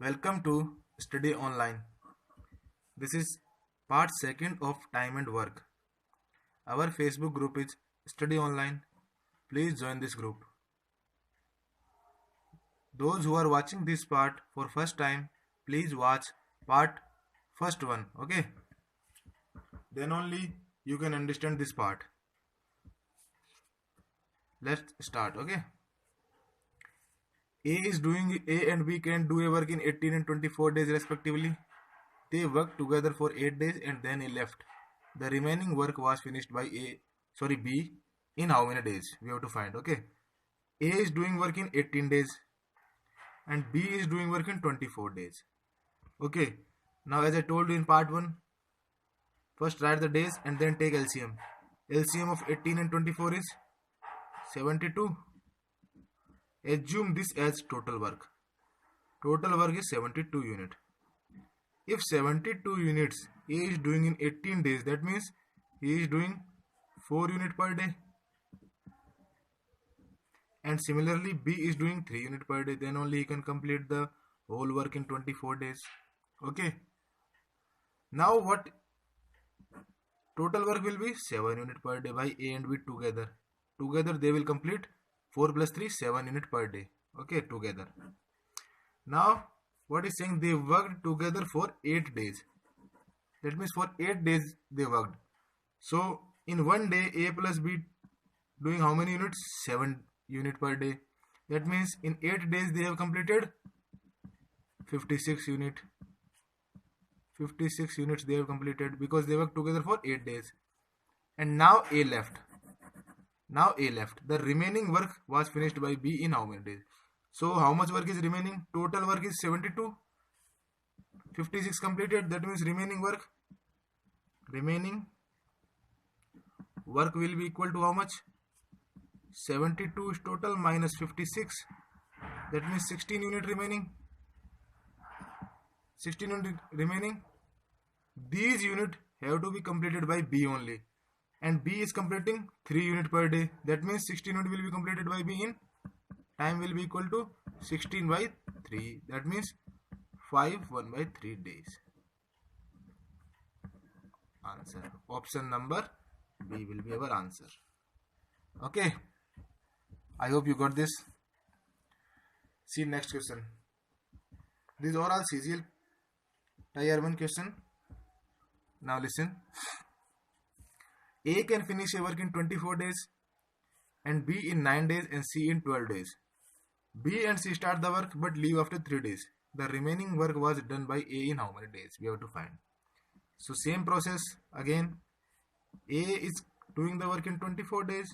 Welcome to Study Online. This is part second of Time and Work. Our Facebook group is Study Online. Please join this group. Those who are watching this part for first time, please watch part first one. Okay? Then only you can understand this part. Let's start. Okay? A and B can do a work in 18 and 24 days respectively. They worked together for 8 days and then A left. The remaining work was finished by B in how many days? We have to find. Okay. A is doing work in 18 days and B is doing work in 24 days. Okay. Now as I told you in part 1, first write the days and then take LCM. LCM of 18 and 24 is 72. Assume this as total work. Total work is 72 units. If 72 units A is doing in 18 days, that means he is doing 4 units per day. And similarly, B is doing 3 units per day. Then only he can complete the whole work in 24 days. Okay. Now what total work will be? 7 units per day by A and B together. Together they will complete 4 plus 3, 7 units per day. Okay, together. Now what is saying? They worked together for 8 days. That means for 8 days they worked. So in one day A plus B doing how many units? 7 units per day. That means in 8 days they have completed 56 units. 56 units they have completed because they worked together for 8 days. And now A left. The remaining work was finished by B in how many days? So how much work is remaining? Total work is 72. 56 completed. That means remaining work will be equal to how much? 72 is total minus 56. That means 16 unit remaining. 16 unit remaining. These units have to be completed by B only. And B is completing 3 units per day. That means 16 units will be completed by B in time will be equal to 16 by 3. That means 5 1 by 3 days. Answer. Option number B will be our answer. Okay. I hope you got this. See next question. These are all CGL Tier 1 question. Now listen. A can finish a work in 24 days and B in 9 days and C in 12 days. B and C start the work but leave after 3 days. The remaining work was done by A in how many days? We have to find. So same process again. A is doing the work in 24 days.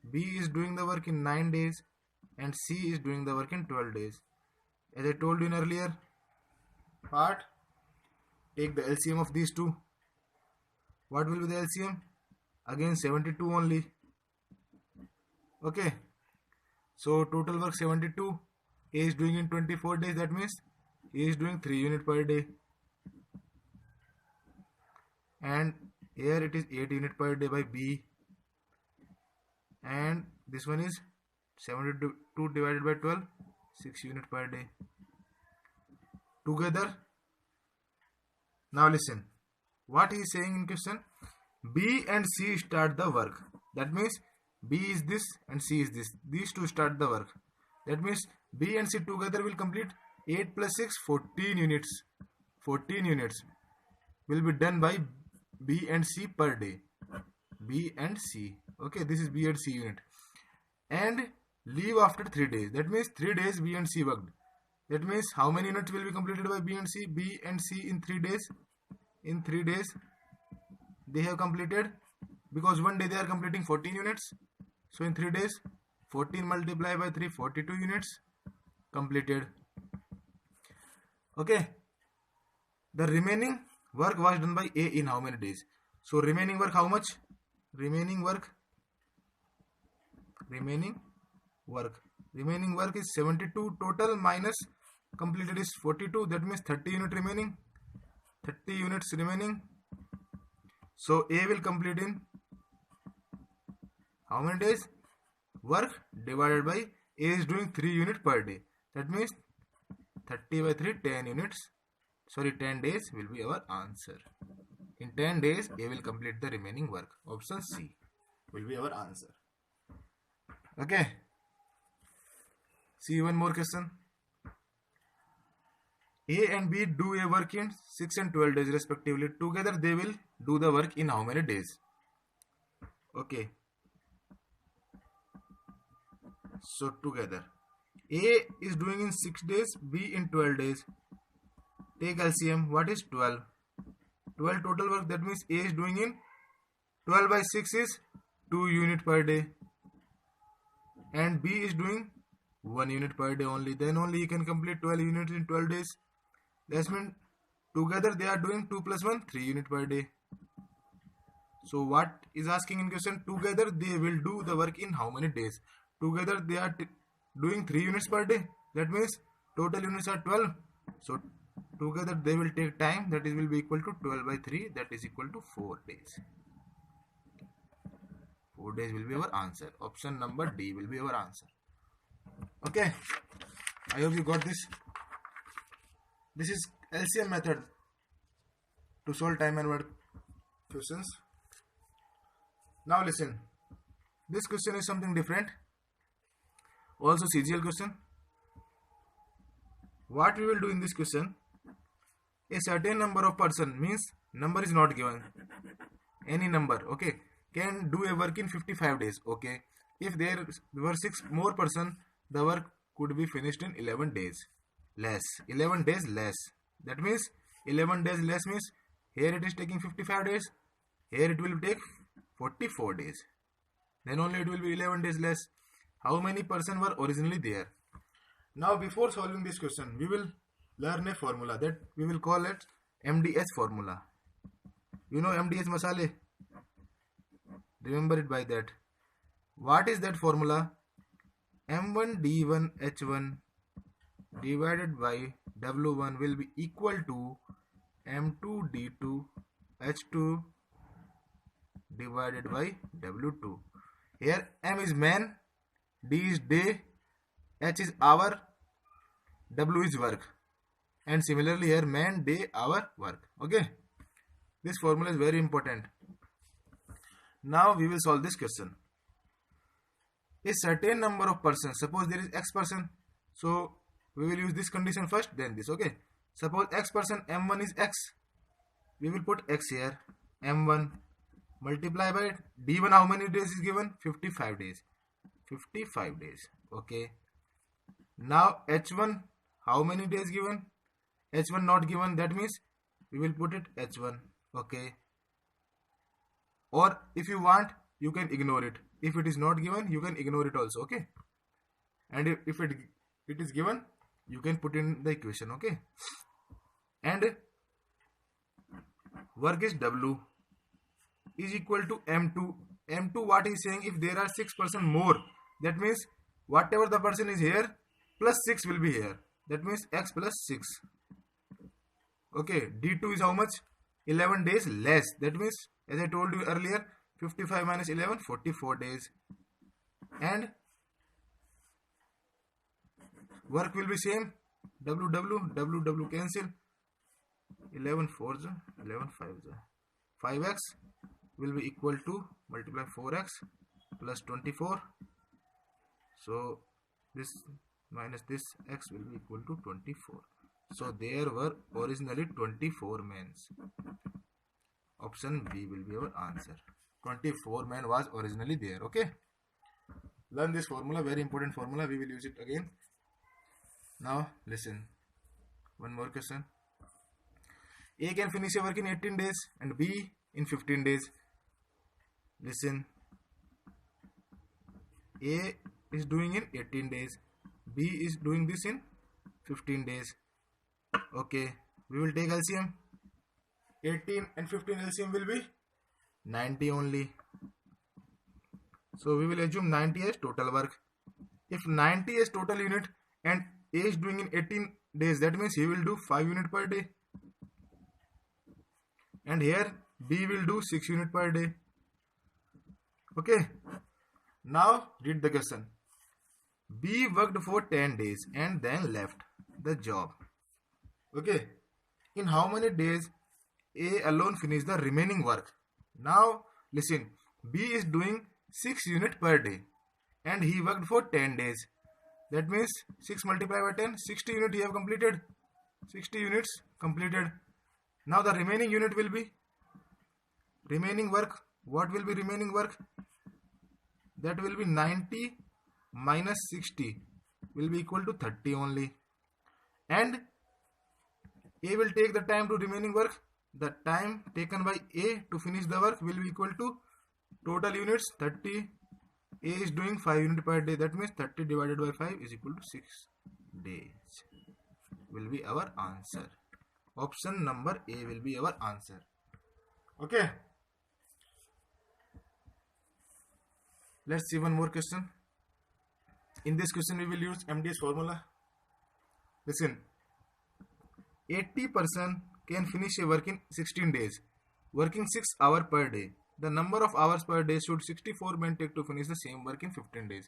B is doing the work in 9 days and C is doing the work in 12 days. As I told you in earlier part, take the LCM of these two. What will be the LCM? Again 72 only. Okay. So total work 72. A is doing in 24 days. That means A is doing 3 units per day. And here it is 8 units per day by B. And this one is 72 divided by 12. 6 units per day. Together. Now listen. What he is saying in question? B and C start the work. That means B is this and C is this. These two start the work. That means B and C together will complete 8 plus 6, 14 units. 14 units will be done by B and C per day. B and C. Okay, this is B and C unit. And leave after 3 days. That means 3 days B and C worked. That means how many units will be completed by B and C? B and C in 3 days. In 3 days they have completed, because one day they are completing 14 units. So in 3 days 14 multiplied by 3, 42 units completed. Okay. The remaining work was done by A in how many days? So remaining work how much? Remaining work is 72 total minus completed is 42. That means 30 units remaining. 30 units remaining. So A will complete in how many days? Work divided by A is doing 3 units per day. That means 30 by 3, 10 units. Sorry, 10 days will be our answer. In 10 days, A will complete the remaining work. Option C will be our answer. Okay. See one more question. A and B do a work in 6 and 12 days respectively. Together they will do the work in how many days? Okay. So together. A is doing in 6 days, B in 12 days. Take LCM. What is 12? 12 total work. That means A is doing in 12 by 6 is 2 units per day. And B is doing 1 unit per day only. Then only you can complete 12 units in 12 days. That means together they are doing 2 plus 1, 3 units per day. So what is asking in question? Together they will do the work in how many days? Together they are doing 3 units per day. That means total units are 12. So together they will take time, that is will be equal to 12 by 3, that is equal to 4 days. 4 days will be our answer. Option number D will be our answer. Okay, I hope you got this. This is LCM method to solve time and work questions. Now listen, this question is something different. Also CGL question. What we will do in this question, a certain number of person, means number is not given, any number, okay, can do a work in 55 days. Okay, if there were 6 more person, the work could be finished in 11 days less. 11 days less, that means 11 days less means here it is taking 55 days, here it will take 44 days, then only it will be 11 days less. How many person were originally there? Now before solving this question, we will learn a formula that we will call it MDH formula. You know MDH masale? Remember it by that. What is that formula? M1 D1 H1 divided by W1 will be equal to M2 D2 H2 divided by W2. Here M is man, D is day, H is hour, W is work. And similarly here man, day, hour, work. Okay. This formula is very important. Now we will solve this question. A certain number of persons, suppose there is X person. So we will use this condition first, then this. Okay. Suppose X person, M1 is X. We will put X here. M1 multiply by D1. How many days is given? 55 days. 55 days. Okay. Now H1, how many days given? H1 not given, that means we will put it H1. Okay. Or if you want, you can ignore it. If it is not given, you can ignore it also. Okay. And if it is given, you can put in the equation. Okay. And work is W is equal to M2. M2, what is saying? If there are 6 person more, that means whatever the person is here plus 6 will be here. That means X plus 6. Okay. D2 is how much? 11 days less. That means, as I told you earlier, 55 minus 11, 44 days. And work will be same. W cancel. 11 4s, 11 5s. 5x will be equal to multiply 4x plus 24. So this minus this x will be equal to 24. So there were originally 24 men. Option B will be our answer. 24 men was originally there. Okay. Learn this formula, very important formula. We will use it again. Now listen. One more question. A can finish a work in 18 days and B in 15 days. Listen. A is doing in 18 days. B is doing this in 15 days. Okay. We will take LCM. 18 and 15 LCM will be 90 only. So we will assume 90 as total work. If 90 is total unit and A is doing in 18 days, that means he will do 5 units per day. And here B will do 6 units per day. Okay. Now read the question. B worked for 10 days and then left the job. Okay. In how many days A alone finish the remaining work? Now listen. B is doing 6 units per day and he worked for 10 days. That means 6 multiplied by 10, 60 units he have completed. 60 units completed. Now the remaining unit will be remaining work. What will be remaining work? That will be 90 minus 60 will be equal to 30 only. And A will take the time to remaining work. The time taken by A to finish the work will be equal to total units 30. A is doing 5 units per day. That means 30 divided by 5 is equal to 6 days. Will be our answer. Option number A will be our answer. Okay. Let's see one more question. In this question we will use MDS formula. Listen. 80% can finish a work in 16 days, working 6 hours per day. The number of hours per day should 64 men take to finish the same work in 15 days.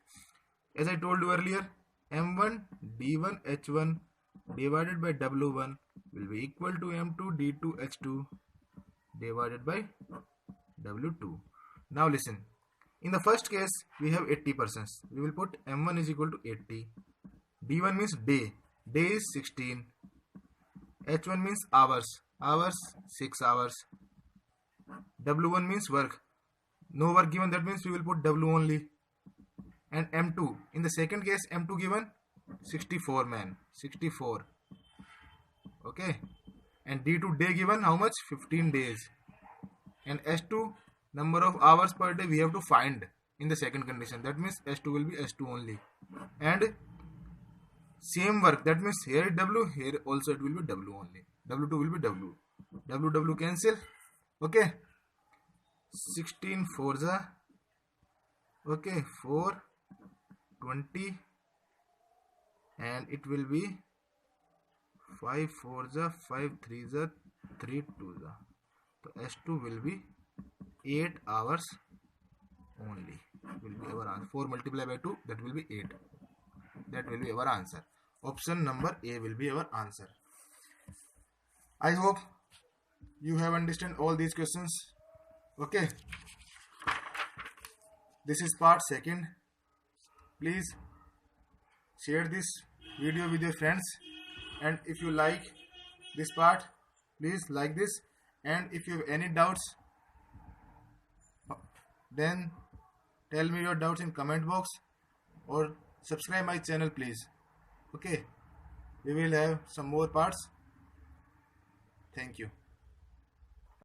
As I told you earlier, M1 D1 H1 divided by W1 will be equal to M2 D2 H2 divided by W2. Now listen. In the first case, we have 80%. We will put M1 is equal to 80. D1 means day. Day is 16. H1 means hours. Hours 6 hours. W1 means work. No work given, that means we will put W only. And M2. In the second case, M2 given 64 man. 64. Okay. And D2 day given how much? 15 days. And S2 number of hours per day we have to find in the second condition. That means S2 will be S2 only. And same work, that means here is W, here also it will be W only. W2 will be W. W cancel. Okay. 16 4 the. Okay. 4 20. And it will be 5 4 the, 5 3 the, 3 2 the. So S2 will be 8 hours only. Will be our answer. 4 multiplied by 2, that will be 8. That will be our answer. Option number A will be our answer. I hope you have understood all these questions. Okay. This is part second. Please share this video with your friends. And if you like this part, please like this. And if you have any doubts, then tell me your doubts in comment box or subscribe my channel please. Okay, we will have some more parts. Thank you.